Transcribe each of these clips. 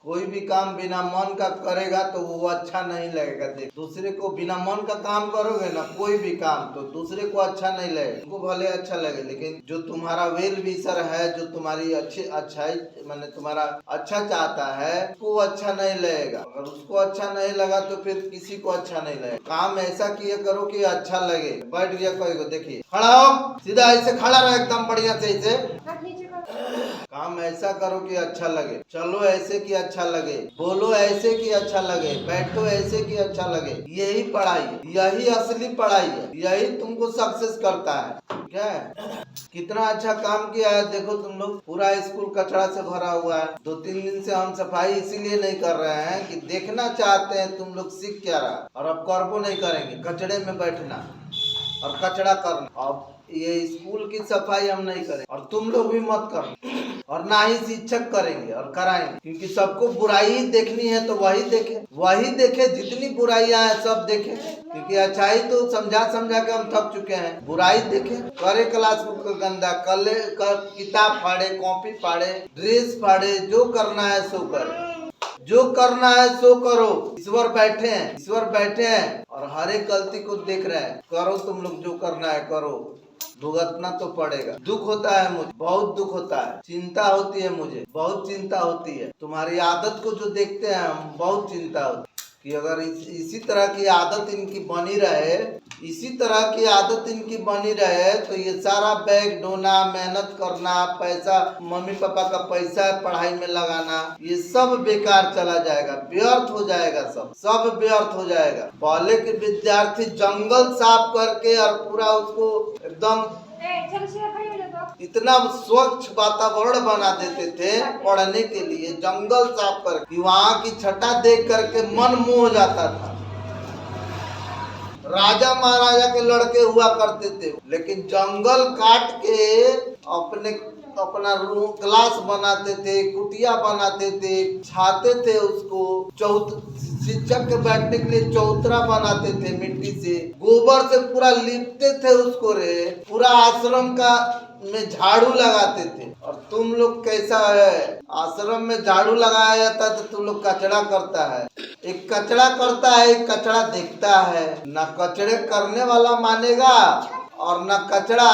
कोई भी काम बिना मन का करेगा तो वो अच्छा नहीं लगेगा। देख, दूसरे को बिना मन का काम करोगे ना, कोई भी काम, तो दूसरे को अच्छा नहीं लगेगा। तुमको भले अच्छा लगे, लेकिन जो तुम्हारा वेल विशर है, जो तुम्हारी अच्छाई मैंने तुम्हारा अच्छा चाहता है, उसको अच्छा नहीं लगेगा। अगर उसको अच्छा नहीं लगा तो फिर किसी को अच्छा नहीं लगेगा। काम ऐसा किया करो कि अच्छा लगे। बैठ गया कोई को, देखिए खड़ा हो, सीधा ऐसे खड़ा रहो, एकदम बढ़िया से ऐसे। काम ऐसा करो कि अच्छा लगे, चलो ऐसे कि अच्छा लगे, बोलो ऐसे कि अच्छा लगे, बैठो ऐसे कि अच्छा लगे। यही पढ़ाई है, यही असली पढ़ाई है, यही तुमको सक्सेस करता है। ठीक है, कितना अच्छा काम किया है। देखो तुम लोग, पूरा स्कूल कचरा से भरा हुआ है। 2-3 दिन से हम सफाई इसीलिए नहीं कर रहे हैं कि देखना चाहते हैं तुम लोग सीख क्या रहा, और अब कर्म नहीं करेंगे। कचड़े में बैठना और कचरा करना। अब ये स्कूल की सफाई हम नहीं करें, और तुम लोग भी मत करो, और ना ही शिक्षक करेंगे और कराएंगे। क्योंकि सबको बुराई ही देखनी है तो वही देखे, जितनी बुराइयां हैं सब देखे। क्योंकि अच्छाई तो समझा के हम थक चुके हैं। बुराई देखे, करे क्लासरूम को गंदा, किताब फाड़े, कॉपी फाड़े, ड्रेस फाड़े, जो करना है सो करे, जो करना है सो करो। ईश्वर बैठे हैं और हर एक गलती को देख रहे हैं। करो तुम लोग, जो करना है करो, भुगतना तो पड़ेगा। दुख होता है मुझे, बहुत दुख होता है, चिंता होती है मुझे, बहुत चिंता होती है। तुम्हारी आदत को जो देखते हैं हम, बहुत चिंता होती है कि अगर इसी तरह की आदत इनकी बनी रहे, तो ये सारा बैग ढोना, मेहनत करना, पैसा, मम्मी पापा का पैसा पढ़ाई में लगाना, ये सब बेकार चला जाएगा, व्यर्थ हो जाएगा, सब व्यर्थ हो जाएगा। पहले के विद्यार्थी जंगल साफ करके और पूरा उसको एकदम इतना स्वच्छ वातावरण बना देते थे पढ़ने के लिए, जंगल साफ करके, वहाँ की छटा देख करके मन मोह जाता था। राजा महाराजा के लड़के हुआ करते थे, लेकिन जंगल काट के अपना रूम, क्लास बनाते थे, कुटिया बनाते थे, छाते थे उसको, शिक्षक के बैठने के लिए चौतरा बनाते थे, मिट्टी से, गोबर से पूरा लिपते थे उसको रे, पूरा आश्रम का में झाड़ू लगाते थे। और तुम लोग कैसा है, आश्रम में झाड़ू लगाया जाता तो तुम लोग कचरा करता है। एक कचरा करता है, एक कचरा देखता है। ना कचरे करने वाला मानेगा और ना कचरा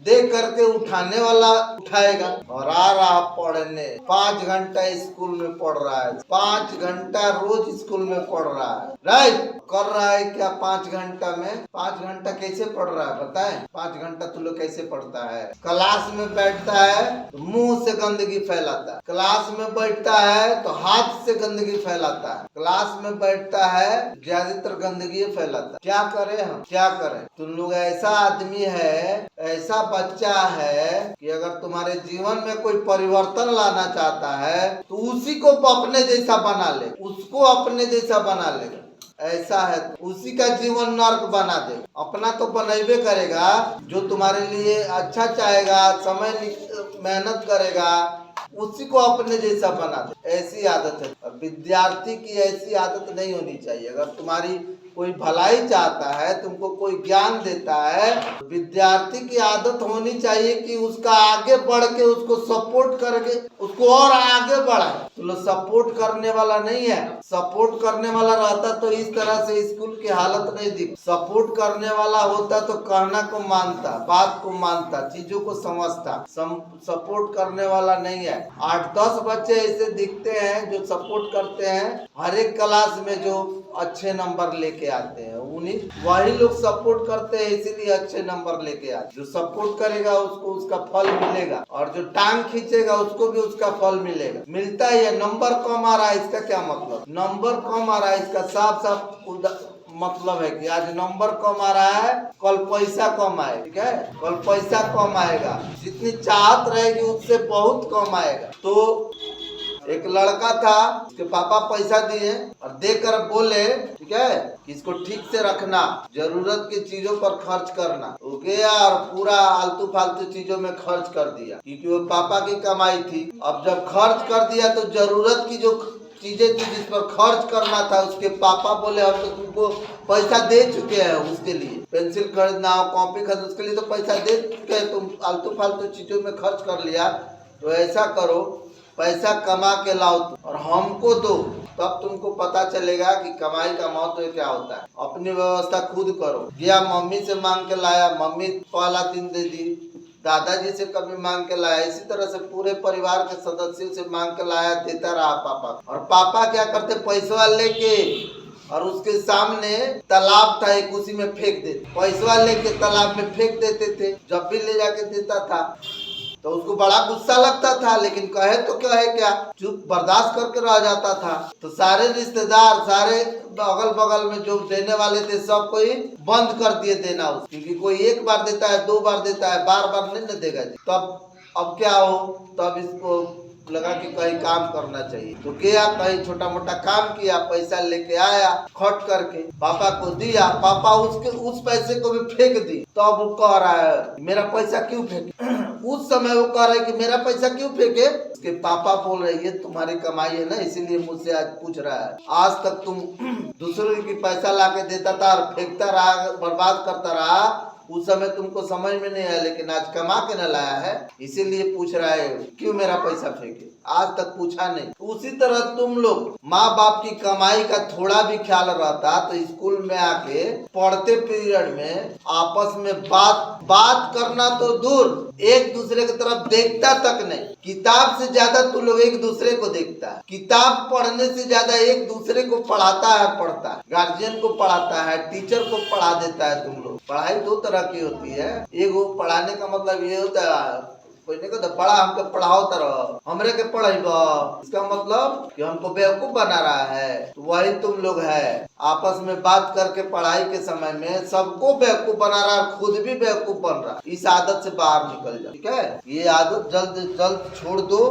देख करके उठाने वाला उठाएगा। और आ रहा पढ़ने, 5 घंटा स्कूल में पढ़ रहा है, 5 घंटा रोज स्कूल में पढ़ रहा है, राइट? कर रहा है क्या 5 घंटा में? 5 घंटा कैसे पढ़ रहा है बताएं? 5 घंटा तुम लोग कैसे पढ़ता है? क्लास में बैठता है तो मुंह से गंदगी फैलाता है, क्लास में बैठता है तो हाथ से गंदगी फैलाता है, क्लास में बैठता है ज्यादातर गंदगी फैलाता है। क्या करें हम, क्या करें? तुम लोग ऐसा आदमी है, ऐसा बच्चा है कि अगर तुम्हारे जीवन में कोई परिवर्तन लाना चाहता है तो उसी को अपने जैसा बना ले, उसको अपने जैसा बना लेगा। ऐसा है, उसी का जीवन नर्क बना दे। अपना तो बनेबे करेगा, जो तुम्हारे लिए अच्छा चाहेगा, समय मेहनत करेगा, उसी को अपने जैसा बना दे। ऐसी आदत है, और विद्यार्थी की ऐसी आदत नहीं होनी चाहिए। अगर तुम्हारी कोई भलाई चाहता है, तुमको कोई ज्ञान देता है, विद्यार्थी की आदत होनी चाहिए कि उसका आगे बढ़ के उसको सपोर्ट करके उसको और आगे बढ़ाए। तो सपोर्ट करने वाला नहीं है। सपोर्ट करने वाला रहता तो इस तरह से स्कूल की हालत नहीं दिख। सपोर्ट करने वाला होता तो कहना को मानता, बात को मानता, चीजों को समझता। सपोर्ट करने वाला नहीं है। 8-10 बच्चे ऐसे दिखते हैं जो सपोर्ट करते हैं, हर एक क्लास में जो अच्छे नंबर लेके आते हैं, उन्हीं वही लोग सपोर्ट करते हैं, इसीलिए अच्छे नंबर लेके आते। जो सपोर्ट करेगा उसको उसका फल मिलेगा, और जो टांग खींचेगा उसको भी उसका फल मिलेगा। मिलता ही है। नंबर कम आ रहा है इसका क्या मतलब? नंबर कम आ रहा है इसका साफ मतलब है कि आज नंबर कम आ रहा है, कल पैसा कम आएगा। ठीक है, कल पैसा कम आएगा, जितनी चाहत रहेगी उससे बहुत कम आएगा। तो एक लड़का था, उसके पापा पैसा दिए और देकर बोले, ठीक है, कि इसको ठीक से रखना, जरूरत की चीजों पर खर्च करना। वो गया और पूरा आलतू फालतू चीजों में खर्च कर दिया, क्योंकि वो पापा की कमाई थी। अब जब खर्च कर दिया तो जरूरत की जो चीजें थी जिस पर खर्च करना था, उसके पापा बोले हम तो तुमको पैसा दे चुके हैं, उसके लिए पेंसिल खरीदना हो, कॉपी खरीदना, उसके लिए तो पैसा दे चुके हैं, तुम आलतू फालतू चीजों में खर्च कर लिया। तो ऐसा करो, पैसा कमा के लाओ और हमको दो, तब तुमको पता चलेगा कि कमाई का महत्व क्या होता है। अपनी व्यवस्था खुद करो। गया मम्मी से मांग के लाया, मम्मी पहला दिन दे दी, दादाजी से कभी मांग के लाया, इसी तरह से पूरे परिवार के सदस्यों से मांग के लाया, देता रहा पापा। और पापा क्या करते, पैसा लेके और उसके सामने तालाब था एक, उसी में फेंक देते, पैसा लेके तालाब में फेंक देते थे। जब भी ले जाके देता था तो उसको बड़ा गुस्सा लगता था, लेकिन कहे तो कहे क्या, चुप बर्दाश्त करके रह जाता था। तो सारे रिश्तेदार, सारे अगल बगल में जो देने वाले थे, सब कोई बंद कर दिए देना उसको, क्योंकि कोई एक बार देता है, 2 बार देता है, बार बार नहीं न देगा। तब अब क्या हो, तब इसको लगा कि कहीं काम करना चाहिए, तो गया कहीं छोटा मोटा काम किया, पैसा लेके आया, खट करके पापा को दिया। पापा उस पैसे को भी फेंक दी। तो अब वो कह रहा है मेरा पैसा क्यों फेंके। उस समय वो कह रहा है कि मेरा पैसा क्यों फेंके। उसके पापा बोल रहे ये तुम्हारी कमाई है ना, इसीलिए मुझसे आज पूछ रहा है। आज तक तुम दूसरों की पैसा ला के देता था और फेंकता रहा, बर्बाद करता रहा, उस समय तुमको समझ में नहीं आया, लेकिन आज कमा के न लाया है, इसीलिए पूछ रहा है क्यों मेरा पैसा फेंके। आज तक पूछा नहीं। उसी तरह तुम लोग माँ बाप की कमाई का थोड़ा भी ख्याल रहता तो स्कूल में आके पढ़ते पीरियड में आपस में बात करना तो दूर, एक दूसरे की तरफ देखता तक नहीं। किताब से ज्यादा तुम लोग एक दूसरे को देखता है, किताब पढ़ने से ज्यादा एक दूसरे को पढ़ाता है, पढ़ता है, गार्जियन को पढ़ाता है, टीचर को पढ़ा देता है। तुम लोग पढ़ाई 2 तरह की होती है। एक वो पढ़ाने का मतलब ये होता है कोई नहीं कहता पढ़ा हमको पढ़ाओ तरह हमरे के पढ़ेगा, इसका मतलब कि हमको बेवकूफ बना रहा है। तो वही तुम लोग है, आपस में बात करके पढ़ाई के समय में सबको बेवकूफ बना रहा है, खुद भी बेवकूफ बन रहा है। इस आदत से बाहर निकल जाओ, ठीक है। ये आदत जल्द छोड़ दो